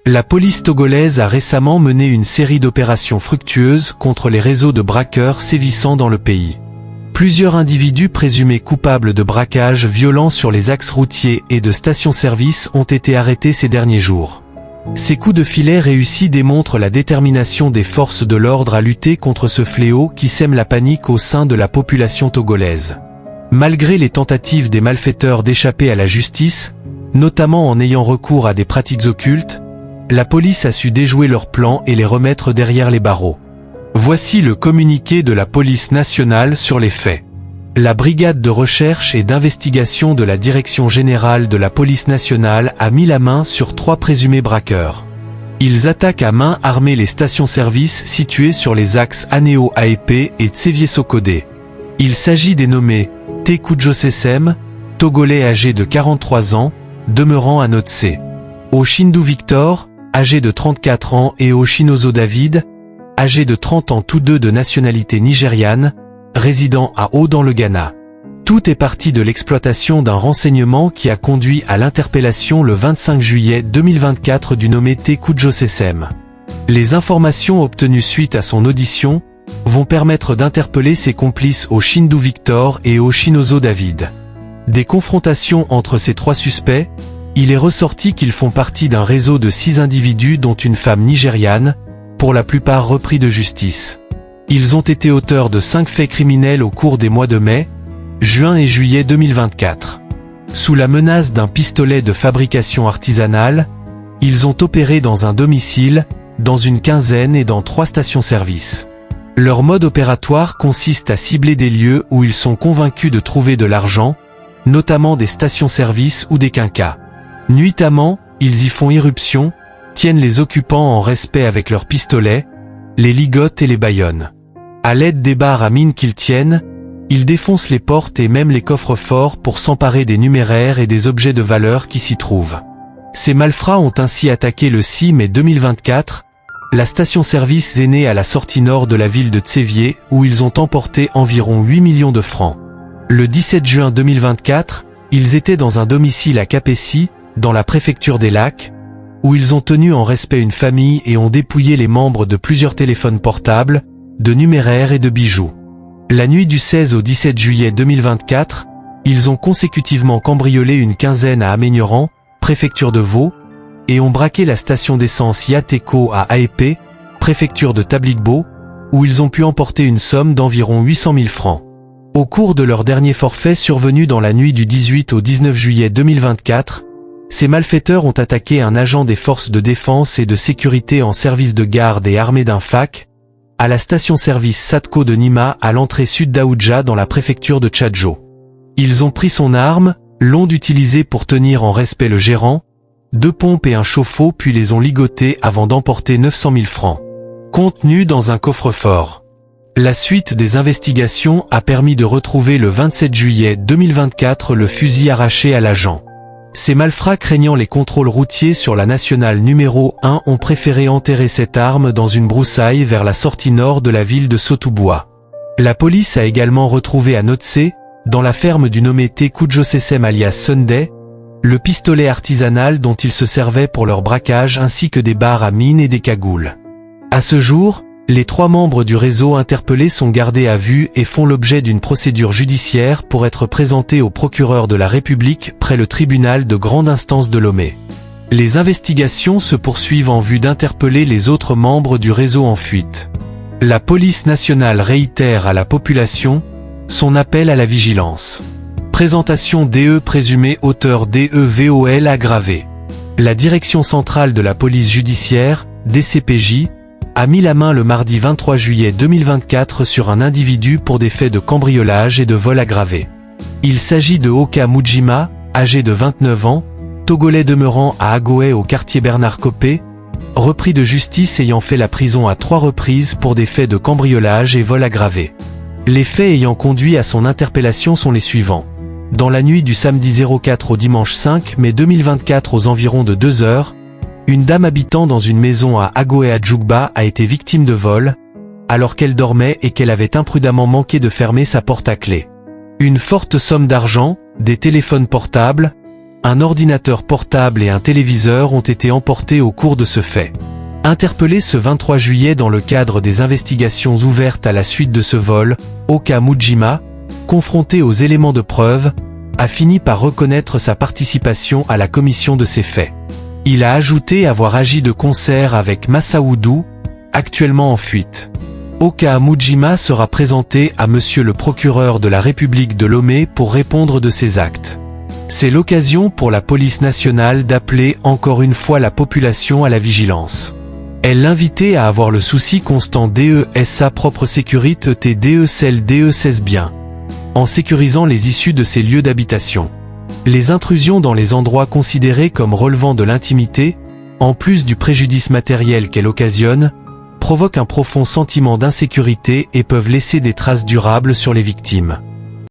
La police togolaise a récemment mené une série d'opérations fructueuses contre les réseaux de braqueurs sévissant dans le pays. Plusieurs individus présumés coupables de braquages violents sur les axes routiers et de stations-service ont été arrêtés ces derniers jours. Ces coups de filet réussis démontrent la détermination des forces de l'ordre à lutter contre ce fléau qui sème la panique au sein de la population togolaise. Malgré les tentatives des malfaiteurs d'échapper à la justice, notamment en ayant recours à des pratiques occultes, la police a su déjouer leurs plans et les remettre derrière les barreaux. Voici le communiqué de la police nationale sur les faits. La brigade de recherche et d'investigation de la Direction générale de la police nationale a mis la main sur 3 présumés braqueurs. Ils attaquent à main armée les stations-service situées sur les axes Anéo-Aépé et Tsévié-Sokodé. Il s'agit des nommés Tekudjo Sesem, togolais âgé de 43 ans, demeurant à Notse. Oshindu Victor, âgé de 34 ans et Oshinozo David, âgé de 30 ans tous deux de nationalité nigériane, résidant à Haut dans le Ghana. Tout est parti de l'exploitation d'un renseignement qui a conduit à l'interpellation le 25 juillet 2024 du nommé Tekudjo Sesem. Les informations obtenues suite à son audition vont permettre d'interpeller ses complices Oshindu Victor et Oshinozo David. Des confrontations entre ces 3 suspects, il est ressorti qu'ils font partie d'un réseau de 6 individus dont une femme nigériane, pour la plupart repris de justice. Ils ont été auteurs de 5 faits criminels au cours des mois de mai, juin et juillet 2024. Sous la menace d'un pistolet de fabrication artisanale, ils ont opéré dans un domicile, dans une quinzaine et dans 3 stations-service. Leur mode opératoire consiste à cibler des lieux où ils sont convaincus de trouver de l'argent, notamment des stations-service ou des quinquas. Nuitamment, ils y font irruption, tiennent les occupants en respect avec leurs pistolets, les ligotent et les bâillonnent. À l'aide des barres à mine qu'ils tiennent, ils défoncent les portes et même les coffres forts pour s'emparer des numéraires et des objets de valeur qui s'y trouvent. Ces malfrats ont ainsi attaqué le 6 mai 2024, la station-service Zéné à la sortie nord de la ville de Tsévié où ils ont emporté environ 8 millions de francs. Le 17 juin 2024, ils étaient dans un domicile à Kapessi, dans la préfecture des Lacs, où ils ont tenu en respect une famille et ont dépouillé les membres de plusieurs téléphones portables, de numéraires et de bijoux. La nuit du 16 au 17 juillet 2024, ils ont consécutivement cambriolé une quinzaine à Aménieran, préfecture de Vaud, et ont braqué la station d'essence Yateco à Aépé, préfecture de Tabligbo, où ils ont pu emporter une somme d'environ 800 000 francs. Au cours de leur dernier forfait survenu dans la nuit du 18 au 19 juillet 2024, ces malfaiteurs ont attaqué un agent des forces de défense et de sécurité en service de garde et armé d'un FAC, à la station-service Satco de Nima à l'entrée sud d'Aoudja dans la préfecture de Tchadjo. Ils ont pris son arme, l'ont utilisée pour tenir en respect le gérant, 2 pompes et un chauffe-eau puis les ont ligotés avant d'emporter 900 000 francs. Contenus dans un coffre-fort. La suite des investigations a permis de retrouver le 27 juillet 2024 le fusil arraché à l'agent. Ces malfrats craignant les contrôles routiers sur la nationale numéro 1 ont préféré enterrer cette arme dans une broussaille vers la sortie nord de la ville de Sotoboua. La police a également retrouvé à Notse, dans la ferme du nommé Tekudjo Sesem alias Sunday, le pistolet artisanal dont ils se servaient pour leur braquage ainsi que des barres à mine et des cagoules. À ce jour, les 3 membres du réseau interpellés sont gardés à vue et font l'objet d'une procédure judiciaire pour être présentés au procureur de la République près le tribunal de grande instance de Lomé. Les investigations se poursuivent en vue d'interpeller les autres membres du réseau en fuite. La police nationale réitère à la population son appel à la vigilance. Présentation DE présumé auteur DEVOL aggravé. La Direction centrale de la police judiciaire, DCPJ, a mis la main le mardi 23 juillet 2024 sur un individu pour des faits de cambriolage et de vol aggravé. Il s'agit de Oka Mujima, âgé de 29 ans, togolais demeurant à Agoé au quartier Bernard Copé, repris de justice ayant fait la prison à 3 reprises pour des faits de cambriolage et vol aggravé. Les faits ayant conduit à son interpellation sont les suivants. Dans la nuit du samedi 04 au dimanche 5 mai 2024 aux environs de 2 heures, une dame habitant dans une maison à Agoé à Djougba a été victime de vol, alors qu'elle dormait et qu'elle avait imprudemment manqué de fermer sa porte à clé. Une forte somme d'argent, des téléphones portables, Un ordinateur portable et un téléviseur ont été emportés au cours de ce fait. Interpellé ce 23 juillet dans le cadre des investigations ouvertes à la suite de ce vol, Oka Mujima, confronté aux éléments de preuve, a fini par reconnaître sa participation à la commission de ces faits. Il a ajouté avoir agi de concert avec Masaoudou, actuellement en fuite. Oka Mujima sera présenté à Monsieur le procureur de la République de Lomé pour répondre de ses actes. C'est l'occasion pour la police nationale d'appeler encore une fois la population à la vigilance. Elle l'invitait à avoir le souci constant sa propre sécurité celle ses biens, en sécurisant les issues de ses lieux d'habitation. Les intrusions dans les endroits considérés comme relevant de l'intimité, en plus du préjudice matériel qu'elle occasionne, provoquent un profond sentiment d'insécurité et peuvent laisser des traces durables sur les victimes.